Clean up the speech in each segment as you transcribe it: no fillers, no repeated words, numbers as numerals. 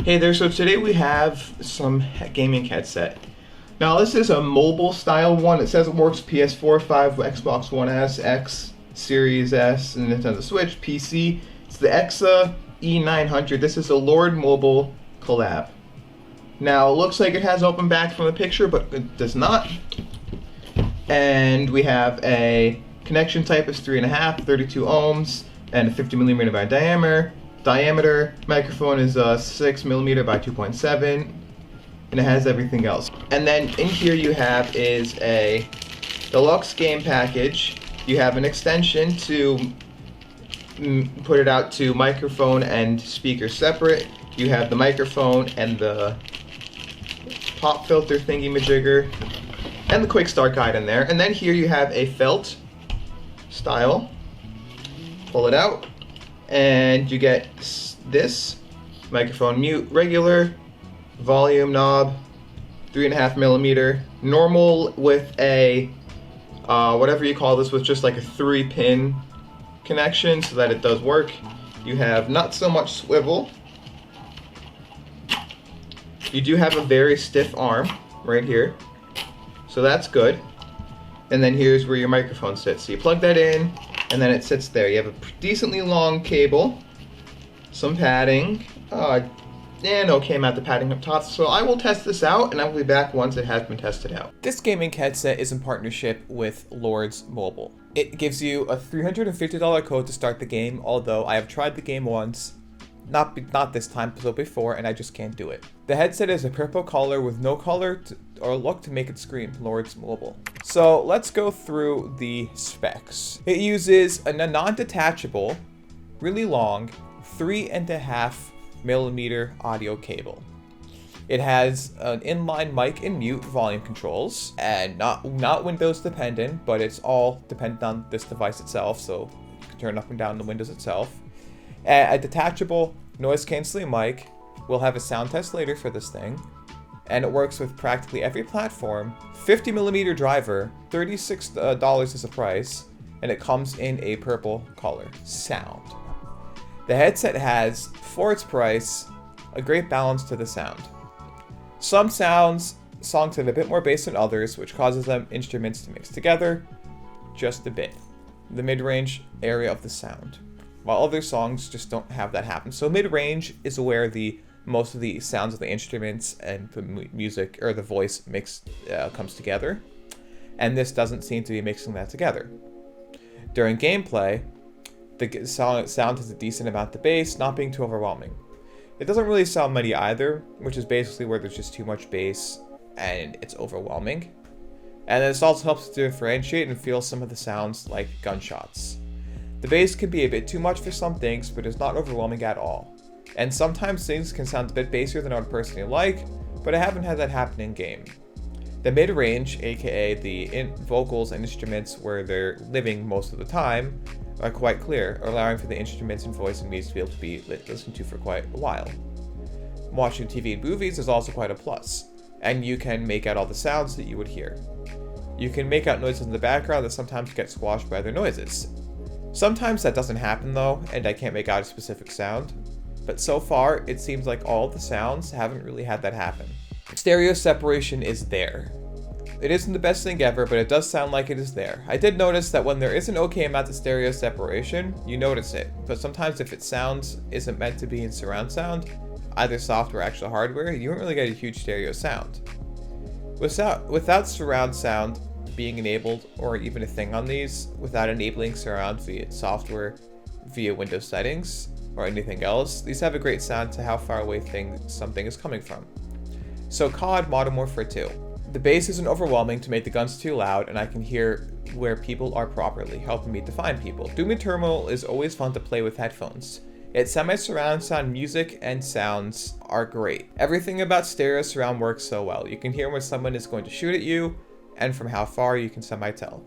Hey there, so today we have some gaming headset. Now this is a mobile style one. It says it works PS4, 5, Xbox One S, X, Series S, and Nintendo Switch, PC. It's the Eksa E900. This is a Lord Mobile collab. Now it looks like it has open back from the picture, but it does not. And we have a connection type is 3.5, 32 ohms, and a 50mm by diameter. Microphone is 6mm by 2.7, and it has everything else. And then in here you have is a deluxe game package. You have an extension to put it out to microphone and speaker separate. You have the microphone and the pop filter thingy-majigger and the quick start guide in there. And then here you have a felt style. Pull it out and you get this microphone mute, regular, volume knob, 3.5mm, normal with a whatever you call this, with just like a 3-pin connection so that it does work. You have not so much swivel. You do have a very stiff arm right here, so that's good. And then here's where your microphone sits. So you plug that in, and then it sits there. You have a decently long cable, some padding, and okay amount of padding up top. So I will test this out, and I will be back once it has been tested out. This gaming headset is in partnership with Lords Mobile. It gives you a $350 code to start the game, although I have tried the game once, not this time, but before, and I just can't do it. The headset is a purple color with no color or look to make it scream Lords Mobile. So let's go through the specs. It uses a non-detachable, really long, 3.5mm audio cable. It has an inline mic and mute volume controls, and not Windows dependent, but it's all dependent on this device itself, so you can turn up and down the Windows itself. A detachable noise canceling mic. We'll have a sound test later for this thing, and it works with practically every platform. 50mm driver, $36 is the price, and it comes in a purple color. Sound. The headset has, for its price, a great balance to the sound. Some songs have a bit more bass than others, which causes them instruments to mix together just a bit. The mid-range area of the sound. While other songs just don't have that happen. So mid-range is where most of the sounds of the instruments and the music or the voice comes together, and this doesn't seem to be mixing that together. During gameplay, the sound has a decent amount of bass, not being too overwhelming. It doesn't really sound muddy either, which is basically where there's just too much bass and it's overwhelming. And this also helps to differentiate and feel some of the sounds like gunshots. The bass can be a bit too much for some things, but it's not overwhelming at all. And sometimes things can sound a bit bassier than I would personally like, but I haven't had that happen in game. The mid-range, aka the vocals and instruments where they're living most of the time, are quite clear, allowing for the instruments and voice and music to be able to be listened to for quite a while. Watching TV and movies is also quite a plus, and you can make out all the sounds that you would hear. You can make out noises in the background that sometimes get squashed by other noises. Sometimes that doesn't happen though, and I can't make out a specific sound, but so far it seems like all of the sounds haven't really had that happen. Stereo separation is there. It isn't the best thing ever, but it does sound like it is there. I did notice that when there is an okay amount of stereo separation, you notice it, but sometimes if it sounds isn't meant to be in surround sound, either software or actual hardware, you don't really get a huge stereo sound. Without surround sound being enabled, or even a thing on these, without enabling surround via software, via Windows settings, or anything else, these have a great sound to how far away something is coming from. So COD Modern Warfare 2. The bass isn't overwhelming to make the guns too loud, and I can hear where people are properly, helping me to find people. Doom Eternal is always fun to play with headphones. Its semi-surround sound music and sounds are great. Everything about stereo surround works so well. You can hear when someone is going to shoot at you, and from how far you can semi-tell.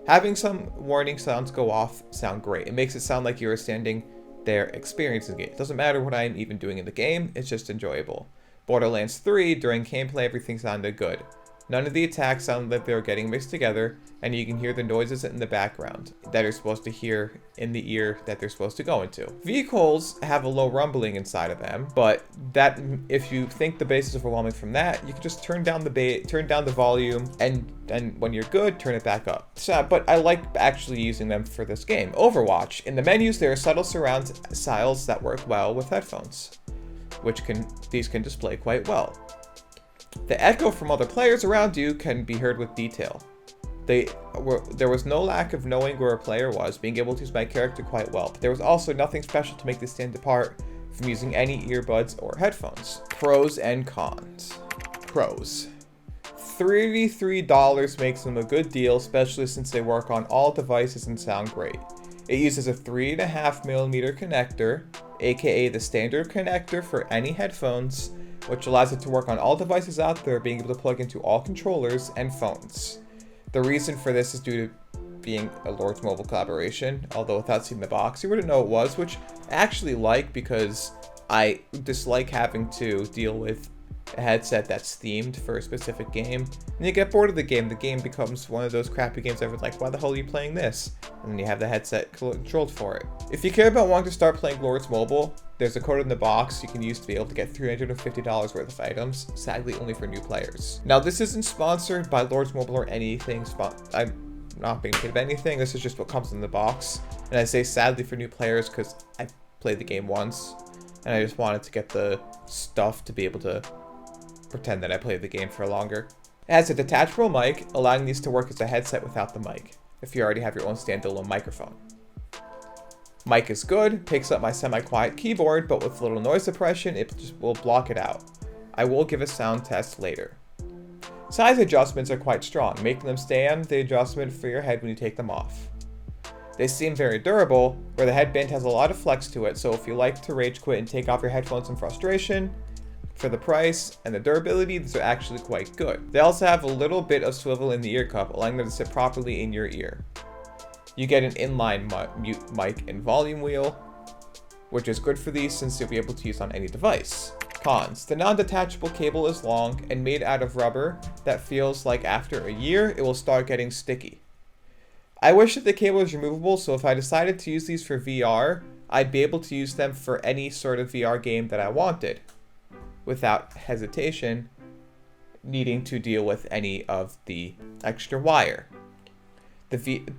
Having some warning sounds go off sound great. It makes it sound like you are standing there experiencing it. It doesn't matter what I'm even doing in the game, it's just enjoyable. Borderlands 3, during gameplay everything sounded good. None of the attacks sound like they were getting mixed together, and you can hear the noises in the background that are supposed to hear in the ear that they're supposed to go into. Vehicles have a low rumbling inside of them, but that, if you think the bass is overwhelming from that, you can just turn down the volume, and when you're good, turn it back up. So, but I like actually using them for this game. Overwatch. In the menus, there are subtle surround styles that work well with headphones, these can display quite well. The echo from other players around you can be heard with detail. There was no lack of knowing where a player was, being able to use my character quite well, but there was also nothing special to make this stand apart from using any earbuds or headphones. Pros and cons. Pros. $33 makes them a good deal, especially since they work on all devices and sound great. It uses a 3.5mm connector, aka the standard connector for any headphones, which allows it to work on all devices out there, being able to plug into all controllers and phones. The reason for this is due to being a Lords Mobile collaboration, although without seeing the box, you wouldn't know it was, which I actually like because I dislike having to deal with a headset that's themed for a specific game. And you get bored of the game becomes one of those crappy games everyone's like, why the hell are you playing this? And then you have the headset controlled for it. If you care about wanting to start playing Lords Mobile, there's a code in the box you can use to be able to get $350 worth of items, sadly only for new players. Now this isn't sponsored by Lords Mobile or anything, I'm not being paid anything, this is just what comes in the box. And I say sadly for new players because I played the game once, and I just wanted to get the stuff to be able to pretend that I played the game for longer. It has a detachable mic, allowing these to work as a headset without the mic, if you already have your own standalone microphone. Mic is good, picks up my semi-quiet keyboard, but with little noise suppression, it just will block it out. I will give a sound test later. Size adjustments are quite strong, making them stand the adjustment for your head when you take them off. They seem very durable, where the headband has a lot of flex to it, so if you like to rage quit and take off your headphones in frustration, for the price and the durability, these are actually quite good. They also have a little bit of swivel in the ear cup, allowing them to sit properly in your ear. You get an inline mute mic and volume wheel, which is good for these since you'll be able to use on any device. Cons. The non-detachable cable is long and made out of rubber that feels like after a year it will start getting sticky. I wish that the cable was removable, so if I decided to use these for VR, I'd be able to use them for any sort of VR game that I wanted, without hesitation needing to deal with any of the extra wire.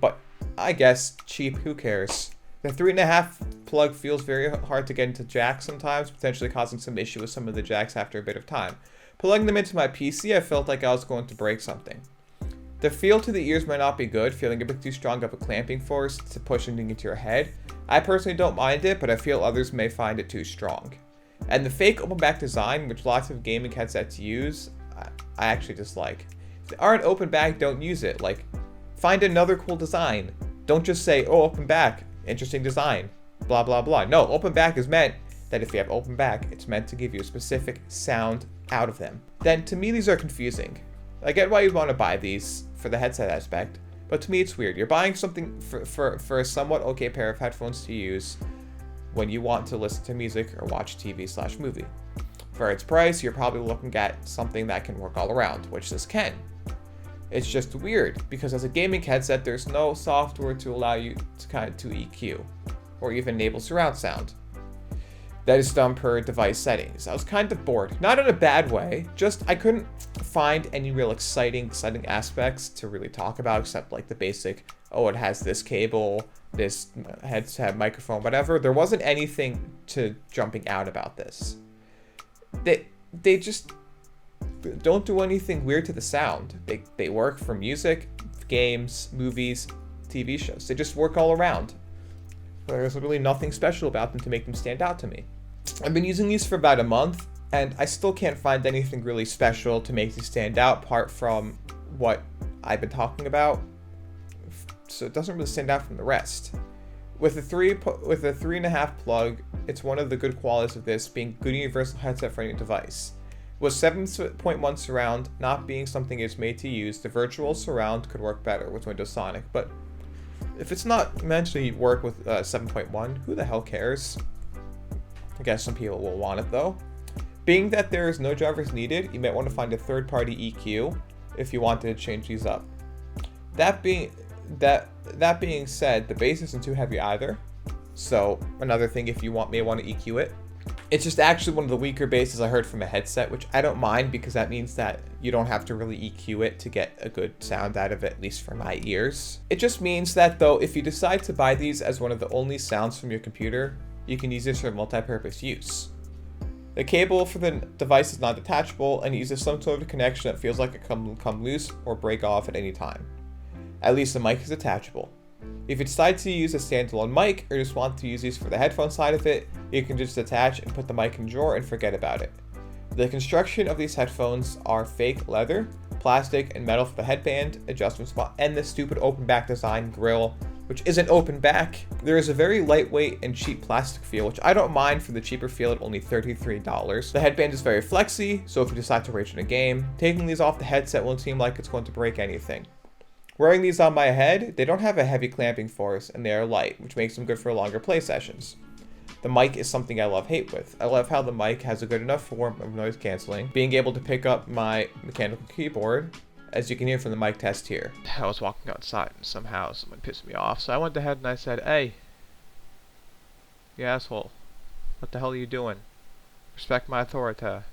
But I guess cheap, who cares? The 3.5 plug feels very hard to get into jacks sometimes, potentially causing some issue with some of the jacks after a bit of time. Plugging them into my PC, I felt like I was going to break something. The feel to the ears might not be good, feeling a bit too strong of a clamping force to push anything into your head. I personally don't mind it, but I feel others may find it too strong. And the fake open back design, which lots of gaming headsets use, I actually dislike. If they aren't open back, don't use it. Like, find another cool design. Don't just say, oh, open back, interesting design, blah, blah, blah. No, open back is meant that if you have open back, it's meant to give you a specific sound out of them. Then, to me, these are confusing. I get why you want to buy these for the headset aspect, but to me, it's weird. You're buying something for a somewhat okay pair of headphones to use when you want to listen to music or watch TV/movie. For its price, you're probably looking at something that can work all around, which this can. It's just weird, because as a gaming headset, there's no software to allow you to EQ, or even enable surround sound. That is done per device settings. I was kind of bored. Not in a bad way, just I couldn't find any real exciting aspects to really talk about, except like the basic, oh, it has this cable, this headset, microphone, whatever. There wasn't anything to jumping out about this. They just don't do anything weird to the sound. They work for music, games, movies, TV shows. They just work all around. There's really nothing special about them to make them stand out to me. I've been using these for about a month, and I still can't find anything really special to make these stand out apart from what I've been talking about. So it doesn't really stand out from the rest. With a 3.5 plug, it's one of the good qualities of this being good universal headset for any device. With 7.1 surround not being something it's made to use, the virtual surround could work better with Windows Sonic, but if it's not meant to work with 7.1, who the hell cares? I guess some people will want it though. Being that there is no drivers needed, you might want to find a third-party EQ. if you wanted to change these up. That being said, the bass isn't too heavy either. So another thing, if you may want to EQ it. It's just actually one of the weaker basses I heard from a headset, which I don't mind because that means that you don't have to really EQ it to get a good sound out of it, at least for my ears. It just means that though, if you decide to buy these as one of the only sounds from your computer, you can use this for multi-purpose use. The cable for the device is non-detachable and uses some sort of connection that feels like it can come loose or break off at any time. At least the mic is detachable. If you decide to use a standalone mic or just want to use these for the headphone side of it, you can just detach and put the mic in a drawer and forget about it. The construction of these headphones are fake leather, plastic, and metal for the headband, adjustment spot, and the stupid open back design grill, which isn't open back. There is a very lightweight and cheap plastic feel, which I don't mind for the cheaper feel at only $33. The headband is very flexy, so if you decide to rage in a game, taking these off the headset won't seem like it's going to break anything. Wearing these on my head, they don't have a heavy clamping force and they are light, which makes them good for longer play sessions. The mic is something I love-hate with. I love how the mic has a good enough form of noise canceling, being able to pick up my mechanical keyboard, as you can hear from the mic test here. I was walking outside and somehow someone pissed me off, so I went ahead and I said, "Hey, you asshole, what the hell are you doing? Respect my authority."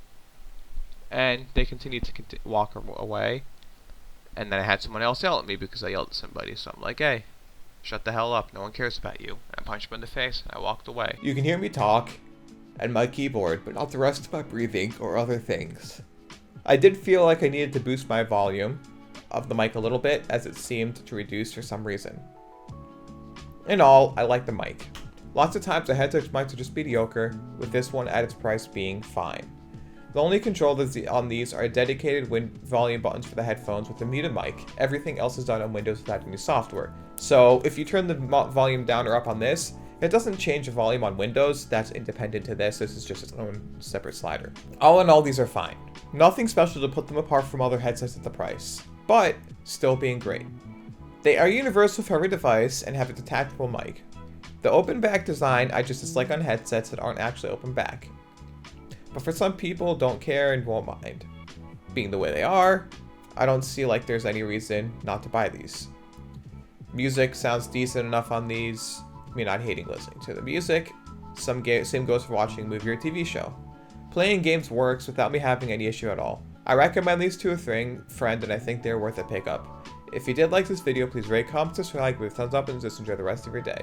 And they continued to walk away. And then I had someone else yell at me because I yelled at somebody. So I'm like, "Hey, shut the hell up. No one cares about you." And I punched him in the face and I walked away. You can hear me talk and my keyboard, but not the rest of my breathing or other things. I did feel like I needed to boost my volume of the mic a little bit as it seemed to reduce for some reason. In all, I like the mic. Lots of times the headset mics are just mediocre, with this one at its price being fine. The only controls on these are dedicated volume buttons for the headphones with a muted mic. Everything else is done on Windows without any software. So if you turn the volume down or up on this, it doesn't change the volume on Windows. That's independent to this. This is just its own separate slider. All in all, these are fine. Nothing special to put them apart from other headsets at the price, but still being great. They are universal for every device and have a detachable mic. The open back design I just dislike on headsets that aren't actually open back. But for some people, don't care and won't mind. Being the way they are, I don't see like there's any reason not to buy these. Music sounds decent enough on these. I mean, not hating listening to the music. Same goes for watching a movie or TV show. Playing games works without me having any issue at all. I recommend these to a friend and I think they're worth a pickup. If you did like this video, please rate, comment, subscribe, give it a thumbs up, and just enjoy the rest of your day.